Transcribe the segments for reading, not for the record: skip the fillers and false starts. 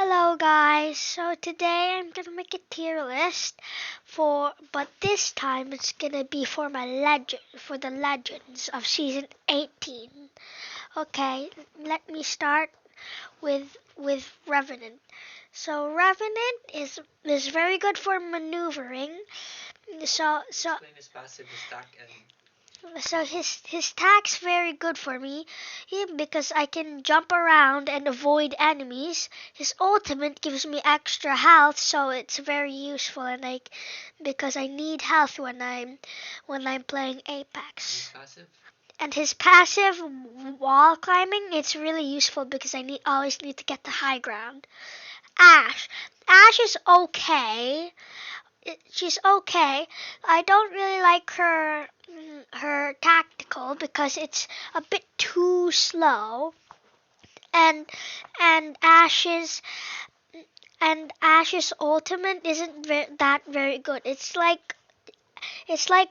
Hello guys, so today I'm gonna make a tier list but this time it's gonna be for the legends of season 18. Okay, let me start with Revenant. So Revenant is very good for maneuvering. So Explain his passive, his stack, and So his attack's very good for me because I can jump around and avoid enemies. His ultimate gives me extra health, so it's very useful because I need health when I'm playing his Apex. passive. And his passive wall climbing, it's really useful because I always need to get the high ground. Ash. Ash is okay. She's okay. I don't really like her tactical because it's a bit too slow, and and Ash's ultimate isn't that very good. It's like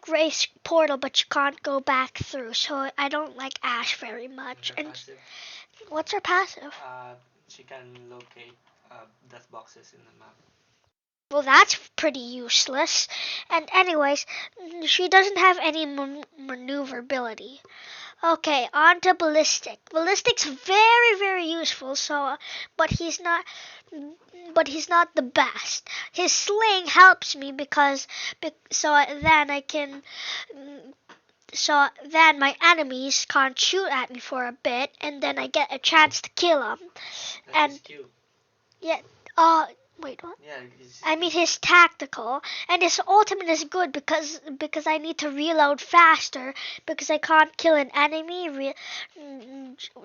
Race Portal, but you can't go back through. So I don't like Ash very And much. her And passive. what's her passive? She can locate death boxes in the map. Well, that's pretty useless. And anyways, she doesn't have any maneuverability. Okay, on to ballistic. Ballistic's very, very useful. But he's not. But he's not the best. His sling helps me so then I can. So then my enemies can't shoot at me for a bit, and then I get a chance to kill them. That's And his Q. yeah, wait, what? Yeah, I mean his tactical and his ultimate is good because I need to reload faster because I can't kill an enemy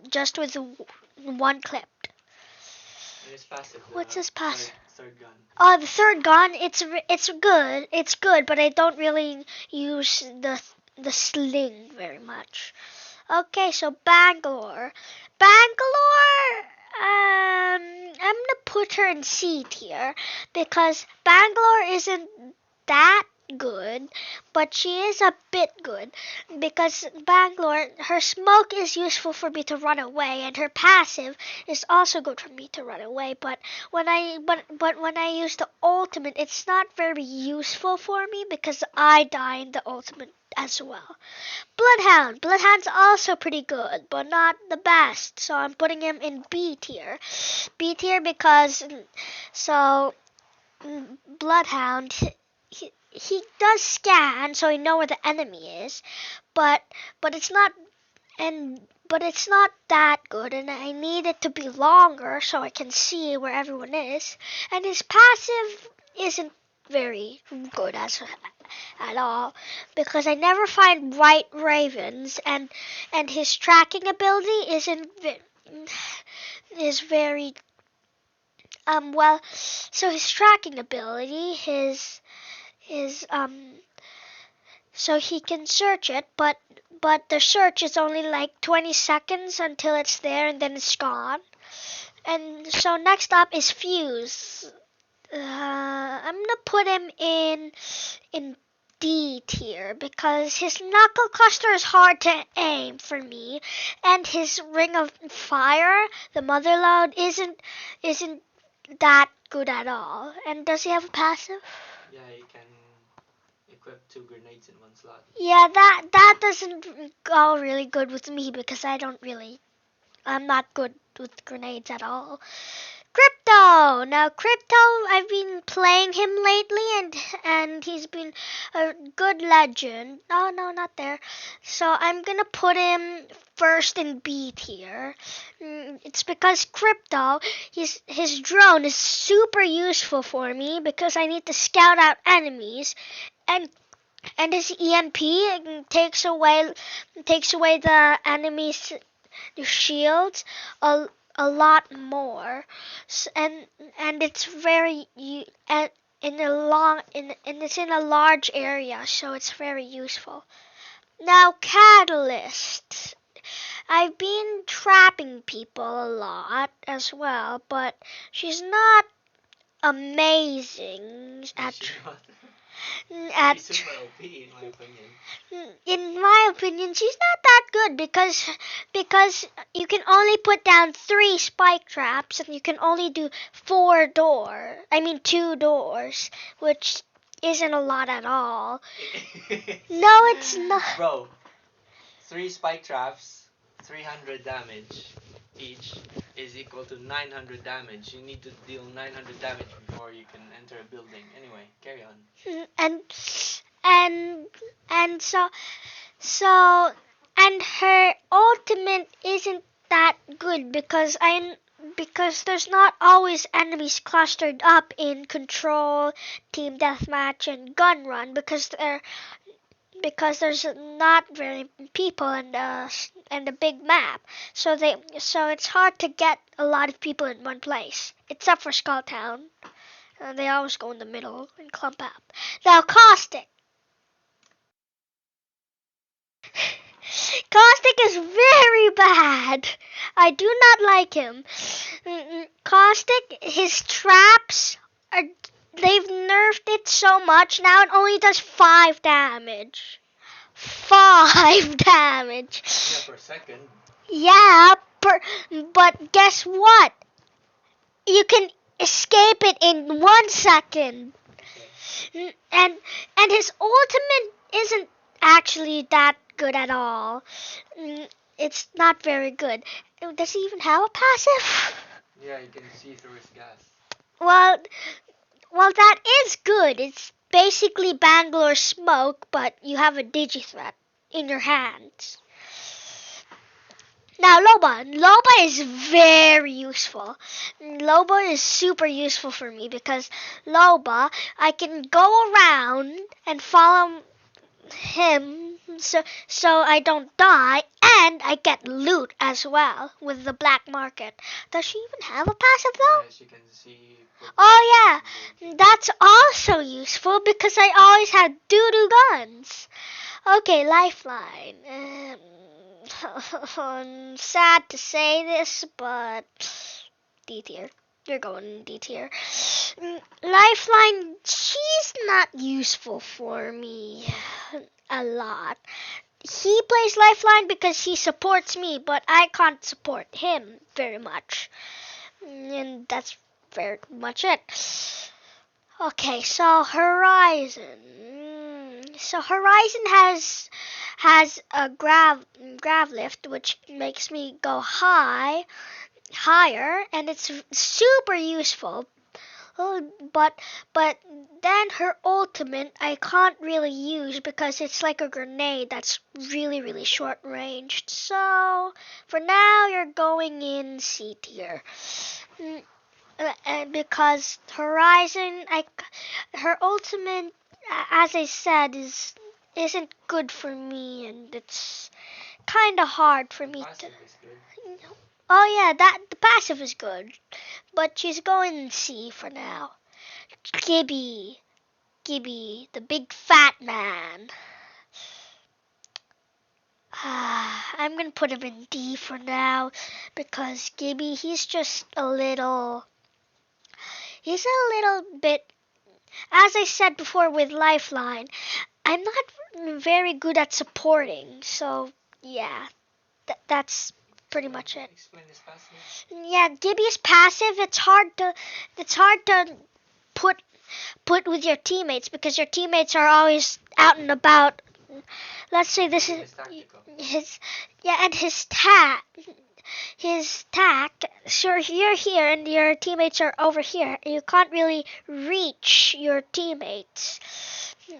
just with one clip. and his passive. What's his The pass? third gun. Oh, the third gun. It's good, but I don't really use the sling very much. Okay, so Bangalore. Bangalore, I'm gonna put her in C tier because Bangalore isn't that good, but she is a bit good because Bangalore, her smoke is useful for me to run away, and her passive is also good for me to run away. But when I use the ultimate, it's not very useful for me because I die in the ultimate as well. Bloodhound's also pretty good, but not the best. So I'm putting him in B tier. B tier because so Bloodhound he does scan, so I know where the enemy is, but but it's not but it's not that good, and I need it to be longer so I can see where everyone is. And his passive isn't very good at all because I never find white ravens, and his tracking ability is very well. So his tracking ability, his so he can search it, but the search is only like 20 seconds until it's there and then it's gone. And so next up is Fuse. I'm gonna put him in D tier because his knuckle cluster is hard to aim for me, and his ring of fire, the mother load, isn't that good at all. And does he have a passive? Yeah, you can equip 2 grenades in one slot. Yeah, that doesn't go really good with me because I'm not good with grenades at all. Crypto. Now Crypto, I've been playing him lately, and he's been a good legend. Oh no, not there. So I'm gonna put him first in B tier. It's because Crypto, his drone is super useful for me because I need to scout out enemies, and his EMP takes away the enemy's shields a, a lot more, and it's very in a long and it's in a large area, so it's very useful. Now Catalyst. I've been trapping people a lot as well, but she's not amazing Is at she not? At She's super OP in my opinion. in my opinion, she's not that good because you can only put down 3 spike traps and you can only do 2 doors, which isn't a lot at all. No, it's not. Bro, 3 spike traps, 300 damage each is equal to 900 damage. You need to deal 900 damage before you can enter a building. Anyway, carry on. and and and and her ultimate isn't that good because there's not always enemies clustered up in control, team deathmatch, and gun run because there's not very people and a big map, so it's hard to get a lot of people in one place except for Skull Town. They always go in the middle and clump up. Now Caustic. Caustic is very bad. I do not like him. Caustic, his traps are. They've nerfed it so much now it only does 5 damage. 5 damage. Yeah, per second. Yeah, but guess what? You can escape it in 1 second. Okay. And his ultimate isn't actually that good at all. It's not very good. Does he even have a passive? Yeah, you can see through his gas. Well, that is good. It's basically Bangalore smoke, but you have a digi-threat in your hands. Now Loba is very useful. Loba is super useful for me because Loba, I can go around and follow him so I don't die, and I get loot as well with the black market. Does she even have a passive though? Yeah, she can see. Oh yeah, that's also useful because I always have doo-doo guns. Okay, lifeline. I'm sad to say this, but D tier. You're going in D tier. Lifeline, she's not useful for me a lot. He plays Lifeline because he supports me, but I can't support him very much. And that's very much it. Okay, so Horizon. So Horizon has a grav lift, which makes me go higher, and it's super useful. But then her ultimate I can't really use because it's like a grenade that's really short ranged. So for now you're going in C tier. And because Horizon, her ultimate, as I said, isn't good for me, and it's kind of hard for me to. Passive is good. Oh yeah, the passive is good, but she's going C for now. Gibby, the big fat man. I'm gonna put him in D for now because Gibby, he's a little bit, as I said before with Lifeline, I'm not very good at supporting. So, yeah, that's pretty much it. Explain his passive. Yeah, Gibby's passive, it's hard to put with your teammates because your teammates are always out and about. Let's say this is his, yeah, and his tack, sure, you're here and your teammates are over here. You can't really reach your teammates.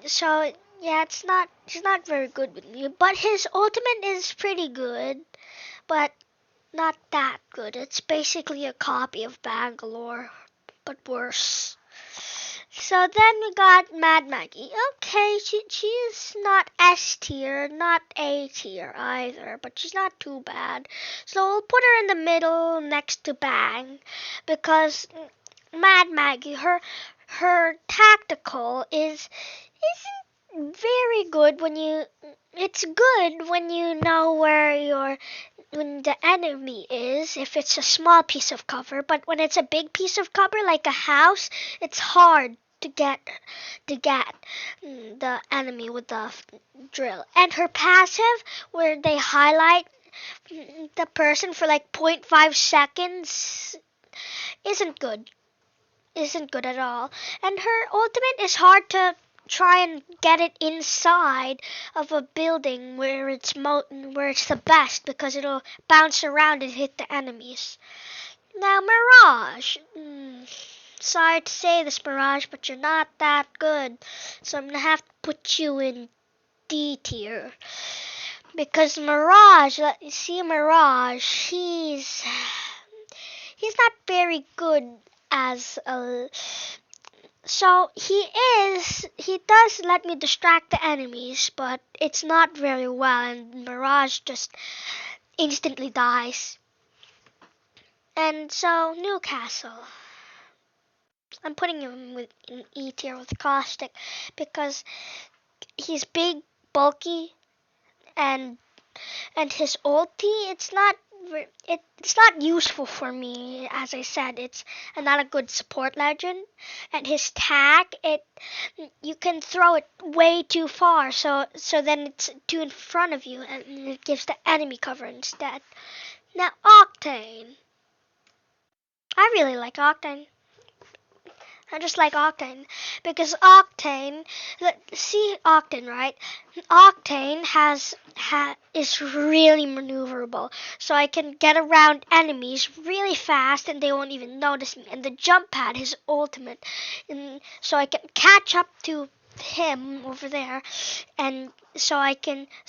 So, yeah, he's not very good with me. But his ultimate is pretty good, but not that good. It's basically a copy of Bangalore, but worse. So then we got Mad Maggie. Okay, she's not S tier, not A tier either, but she's not too bad. So we'll put her in the middle next to Bang, because Mad Maggie, her tactical isn't very good when you. It's good when you know when the enemy is, if it's a small piece of cover, but when it's a big piece of cover like a house, it's hard to get the enemy with the drill. And her passive, where they highlight the person for like 0.5 seconds, isn't good. Isn't good at all. And her ultimate is hard to try and get it inside of a building where where it's the best, because it'll bounce around and hit the enemies. Now Mirage. Sorry to say this, Mirage, but you're not that good. So I'm gonna have to put you in D tier. Because Mirage, let you see Mirage, he's not very good as a, so he does let me distract the enemies, but it's not very well, and Mirage just instantly dies. And so Newcastle, I'm putting him in E tier with Caustic, because he's big, bulky, and his ulti, it's not useful for me. As I said, it's not a good support legend. And his tag, you can throw it way too far, so then it's too in front of you, and it gives the enemy cover instead. Now Octane, I really like Octane. I just like Octane because Octane, see Octane, right? Octane is really maneuverable, so I can get around enemies really fast and they won't even notice me. And the jump pad, his ultimate, and so I can catch up to him over there, and so I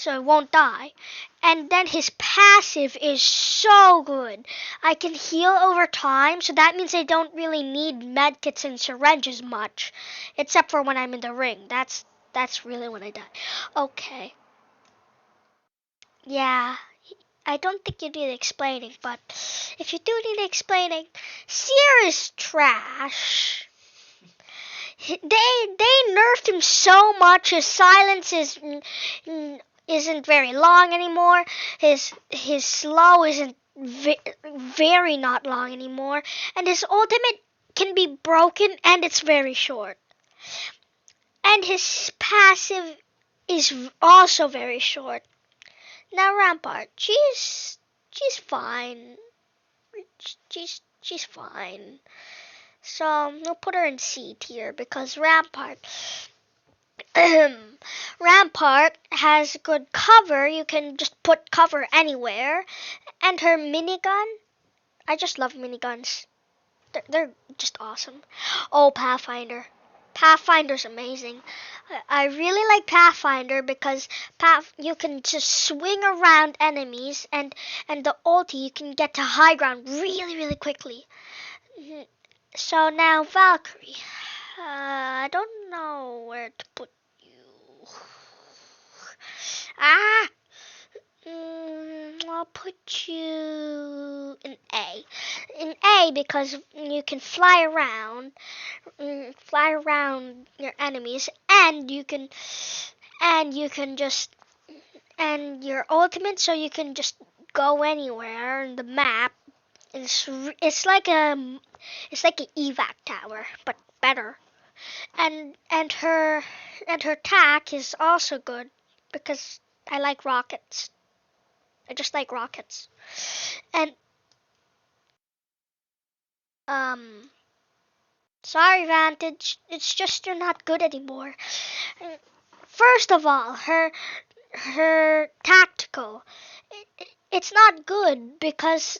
won't die. And then his passive is so good. I can heal over time, so that means I don't really need medkits and syringes much, except for when I'm in the ring. That's really when I die. Okay. Yeah, I don't think you need explaining, but if you do need explaining, Seer is trash. They nerfed him so much. His silence isn't very long anymore. His slow isn't very not long anymore, and his ultimate can be broken and it's very short. And his passive is also very short. Now Rampart, she's fine. She's fine. So we'll put her in C tier because Rampart Rampart has good cover. You can just put cover anywhere. And her minigun, I just love miniguns. They're just awesome. Oh, Pathfinder. Pathfinder's amazing. I really like Pathfinder because you can just swing around enemies, and the ulti, you can get to high ground really, really quickly. So now Valkyrie. I don't know where to put you. Ah! I'll put you in A. In A because you can fly around your enemies, and you can just, and your ultimate, so you can just go anywhere in the map. It's like an evac tower, but better. And her attack is also good because I like rockets. I just like rockets. And sorry Vantage, it's just you're not good anymore. First of all, her tactical, it's not good because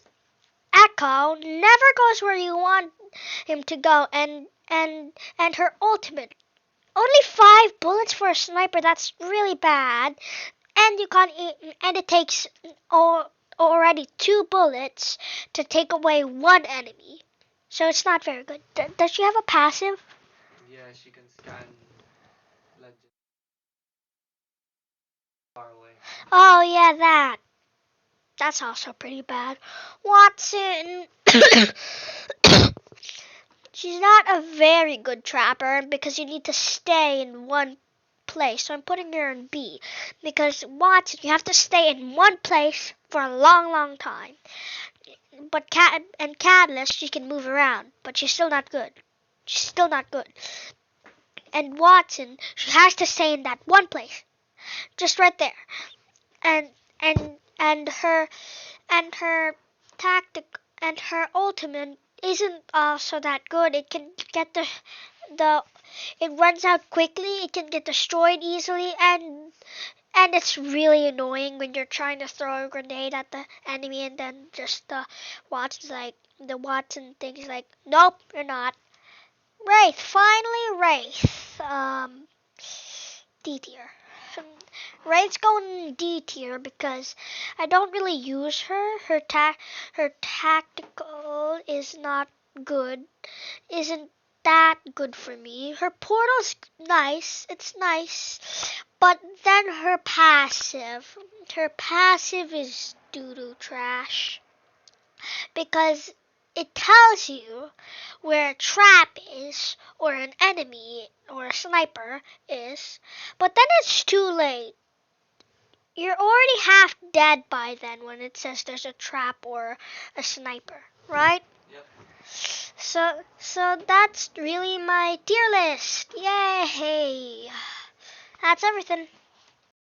Echo never goes where you want him to go, and her ultimate, only 5 bullets for a sniper. That's really bad. And you can't, and it takes already 2 bullets to take away 1 enemy. So it's not very good. Does she have a passive? Yeah, she can scan legend far away. Oh yeah, that's also pretty bad. Watson. She's not a very good trapper because you need to stay in one place. So I'm putting her in B because Watson, you have to stay in one place for a long, long time. But Catalyst, she can move around, but she's still not good. She's still not good. and Watson, she has to stay in that one place, just right there. And and her tactic and her ultimate isn't also that good. It can get the it runs out quickly. It can get destroyed easily, and it's really annoying when you're trying to throw a grenade at the enemy and then just the Watson thing's like, nope, you're not. Wraith, finally Wraith. D tier. Wraith's going D tier because I don't really use her. Her tactical is not good. Isn't that good for me. Her portal's nice. It's nice. But then her passive is doo-doo trash because it tells you where a trap is, or an enemy, or a sniper is, but then it's too late. You're already half dead by then when it says there's a trap or a sniper, right? Yep. So that's really my tier list. Yay! That's everything.